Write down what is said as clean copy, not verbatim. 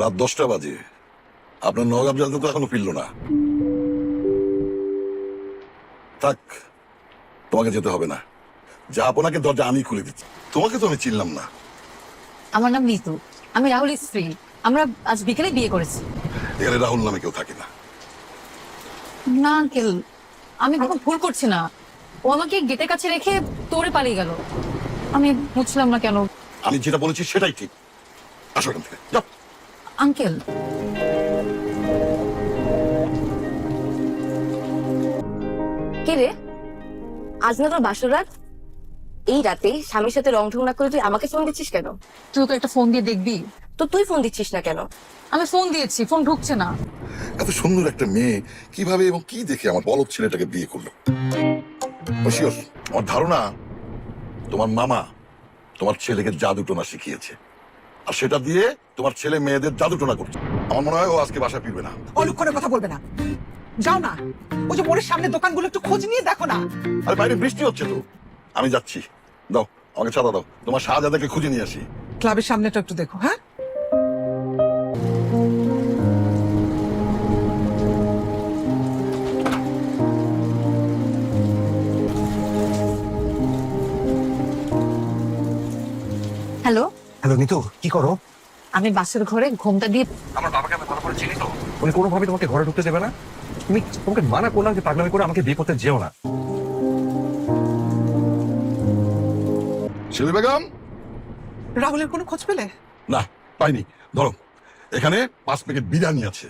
রাত 10টা বাজে, আপনার নগাব জালটা তো এখনো ফিরল না। থাক, তোমাকে যেতে হবে না। যা আপনাকে দরজা আমি খুলে দিচ্ছি। তোমাকে তো আমি চিনলাম না। আমার নাম নিতু, আমি রাহুলের স্ত্রী। আমরা আজ বিকেলে বিয়ে করেছি। এখানে রাহুল নামে কেউ থাকে না। না আঙ্কেল, আমি কোনো ভুল করছি না। ও আমাকে গেটের কাছে রেখে তোরে পালিয়ে গেল। আমি বুঝলাম না কেন। আমি যেটা বলেছি সেটাই ঠিক। আসো এখান থেকে, যাও। আঙ্কেল, কে রে? আজ না তোর বাসর রাত? এই রাতে স্বামীর সাথে রং ঢং না করে তুই আমাকে ফোন দিচ্ছিস কেন? তুই ওকে একটা ফোন দিয়ে দেখবি। তো তুই ফোন দিচ্ছিস না কেন? আমি ফোন দিয়েছি, ফোন ঢুকছে না। এত সুন্দর একটা মেয়ে কিভাবে এবং কি দেখে আমার বলদ ছেলেটাকে বিয়ে করলো? শিওর, আমার ধারণা তোমার মামা তোমার ছেলেকে জাদুটোনা শিখিয়েছে, আর সেটা দিয়ে তোমার ছেলে মেয়েদের জাদুটোনা করছে। আমার মনে হয় ও আজকে বাসা ফিরবে না। অলক্ষণে কথা বলবে না, যাও না। ওই যে মোড়ের সামনে দোকানগুলো একটু খোঁজ নিয়ে দেখো না। আরে বাইরে বৃষ্টি হচ্ছে তো, আমি যাচ্ছি। দাও আমাকে ছাতা দাও, তোমার শাহজাদাকে খুঁজে নিয়ে আসি। ক্লাবের সামনেটা একটু দেখো। হ্যাঁ, হ্যালো, হ্যালো নিতু, কি করো? আমি বাসের ঘরে ঘোমটা দিয়ে। আমার বাবাকে আমি ভালো করে চিনি তো, উনি কোনোভাবে তোমাকে ঘরে ঢুকতে দেবে না। তোমাকে মানা করলাম যে পাগলামি করে আমাকে বিয়ে করতে যেও না। শিলি বেগম? রাহুলের কোনো খোঁজ পেলে? না, পাইনি। ধরো, এখানে 5 প্যাকেট বিরিয়ানি আছে।